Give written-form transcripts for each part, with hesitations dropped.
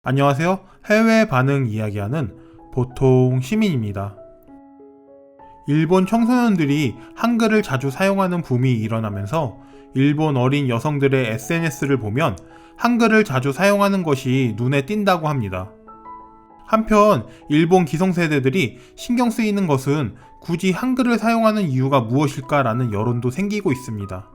안녕하세요. 해외 반응 이야기하는 보통 시민입니다. 일본 청소년들이 한글을 자주 사용하는 붐이 일어나면서 일본 어린 여성들의 SNS를 보면 한글을 자주 사용하는 것이 눈에 띈다고 합니다. 한편 일본 기성세대들이 신경 쓰이는 것은 굳이 한글을 사용하는 이유가 무엇일까라는 여론도 생기고 있습니다.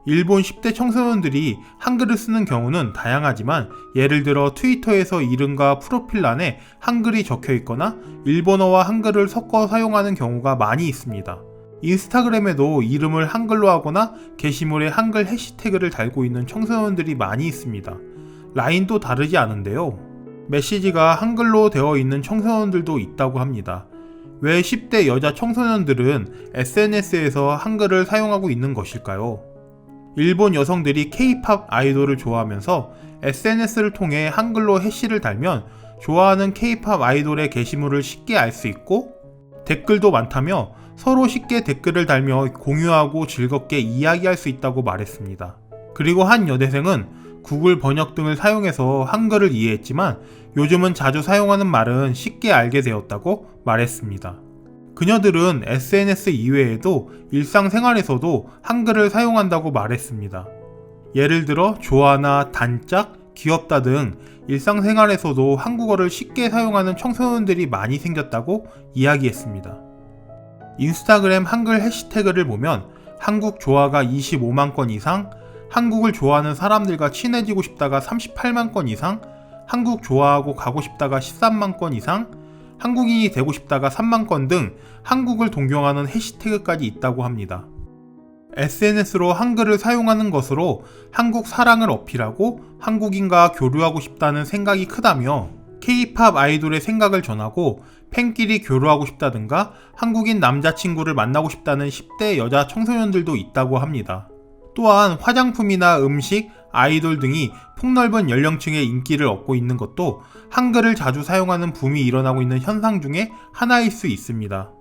일본 10대 청소년들이 한글을 쓰는 경우는 다양하지만 예를 들어 트위터에서 이름과 프로필란에 한글이 적혀 있거나 일본어와 한글을 섞어 사용하는 경우가 많이 있습니다. 인스타그램에도 이름을 한글로 하거나 게시물에 한글 해시태그를 달고 있는 청소년들이 많이 있습니다. 라인도 다르지 않은데요. 메시지가 한글로 되어 있는 청소년들도 있다고 합니다. 왜 10대 여자 청소년들은 SNS에서 한글을 사용하고 있는 것일까요? 일본 여성들이 K-팝 아이돌을 좋아하면서 SNS를 통해 한글로 해시를 달면 좋아하는 K-팝 아이돌의 게시물을 쉽게 알 수 있고 댓글도 많다며 서로 쉽게 댓글을 달며 공유하고 즐겁게 이야기할 수 있다고 말했습니다. 그리고 한 여대생은 구글 번역 등을 사용해서 한글을 이해했지만 요즘은 자주 사용하는 말은 쉽게 알게 되었다고 말했습니다. 그녀들은 SNS 이외에도 일상생활에서도 한글을 사용한다고 말했습니다. 예를 들어 좋아나 단짝, 귀엽다 등 일상생활에서도 한국어를 쉽게 사용하는 청소년들이 많이 생겼다고 이야기했습니다. 인스타그램 한글 해시태그를 보면 한국 좋아가 25만 건 이상, 한국을 좋아하는 사람들과 친해지고 싶다가 38만 건 이상, 한국 좋아하고 가고 싶다가 13만 건 이상, 한국인이 되고 싶다가 3만 건 등 한국을 동경하는 해시태그까지 있다고 합니다. SNS로 한글을 사용하는 것으로 한국 사랑을 어필하고 한국인과 교류하고 싶다는 생각이 크다며 K-팝 아이돌의 생각을 전하고 팬끼리 교류하고 싶다든가 한국인 남자친구를 만나고 싶다는 10대 여자 청소년들도 있다고 합니다. 또한 화장품이나 음식, 아이돌 등이 폭넓은 연령층의 인기를 얻고 있는 것도 한글을 자주 사용하는 붐이 일어나고 있는 현상 중에 하나일 수 있습니다.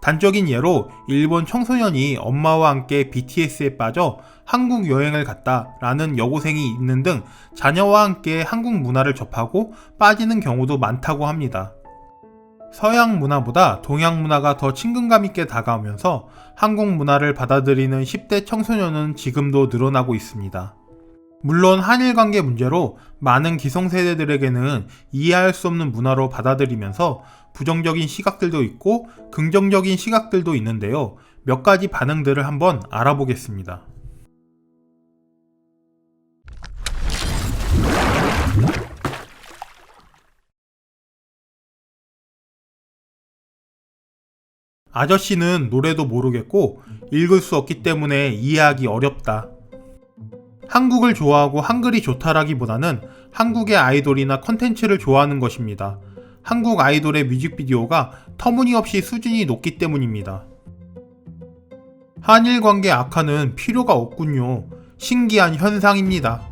단적인 예로 일본 청소년이 엄마와 함께 BTS에 빠져 한국 여행을 갔다라는 여고생이 있는 등 자녀와 함께 한국 문화를 접하고 빠지는 경우도 많다고 합니다. 서양 문화보다 동양 문화가 더 친근감 있게 다가오면서 한국 문화를 받아들이는 10대 청소년은 지금도 늘어나고 있습니다. 물론 한일 관계 문제로 많은 기성세대들에게는 이해할 수 없는 문화로 받아들이면서 부정적인 시각들도 있고 긍정적인 시각들도 있는데요. 몇 가지 반응들을 한번 알아보겠습니다. 아저씨는 노래도 모르겠고 읽을 수 없기 때문에 이해하기 어렵다. 한국을 좋아하고 한글이 좋다라기보다는 한국의 아이돌이나 컨텐츠를 좋아하는 것입니다. 한국 아이돌의 뮤직비디오가 터무니없이 수준이 높기 때문입니다. 한일 관계 악화는 필요가 없군요. 신기한 현상입니다.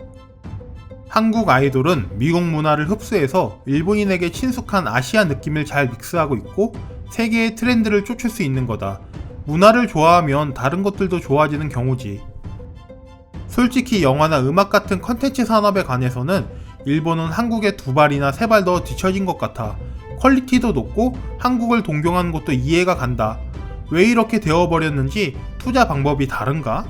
한국 아이돌은 미국 문화를 흡수해서 일본인에게 친숙한 아시아 느낌을 잘 믹스하고 있고 세계의 트렌드를 쫓을 수 있는 거다. 문화를 좋아하면 다른 것들도 좋아지는 경우지. 솔직히 영화나 음악 같은 컨텐츠 산업에 관해서는 일본은 한국에 2발이나 3발 더 뒤처진 것 같아. 퀄리티도 높고 한국을 동경하는 것도 이해가 간다. 왜 이렇게 되어버렸는지 투자 방법이 다른가?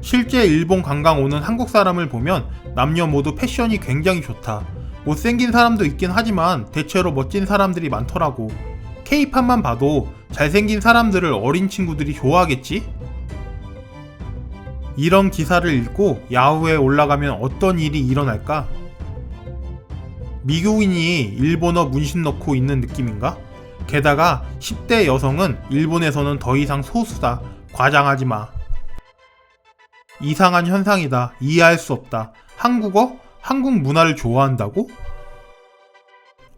실제 일본 관광 오는 한국 사람을 보면 남녀 모두 패션이 굉장히 좋다. 못생긴 사람도 있긴 하지만 대체로 멋진 사람들이 많더라고. K-팝만 봐도 잘생긴 사람들을 어린 친구들이 좋아하겠지? 이런 기사를 읽고 야후에 올라가면 어떤 일이 일어날까? 미국인이 일본어 문신 넣고 있는 느낌인가? 게다가 10대 여성은 일본에서는 더 이상 소수다. 과장하지 마. 이상한 현상이다. 이해할 수 없다. 한국어? 한국 문화를 좋아한다고?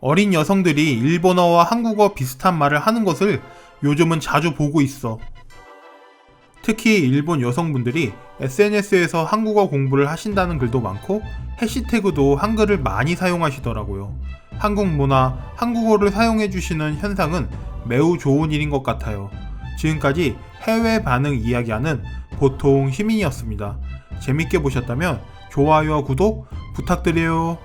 어린 여성들이 일본어와 한국어 비슷한 말을 하는 것을 요즘은 자주 보고 있어. 특히 일본 여성분들이 SNS에서 한국어 공부를 하신다는 글도 많고 해시태그도 한글을 많이 사용하시더라고요. 한국 문화, 한국어를 사용해주시는 현상은 매우 좋은 일인 것 같아요. 지금까지 해외 반응 이야기하는 보통 시민이었습니다. 재밌게 보셨다면 좋아요와 구독 부탁드려요.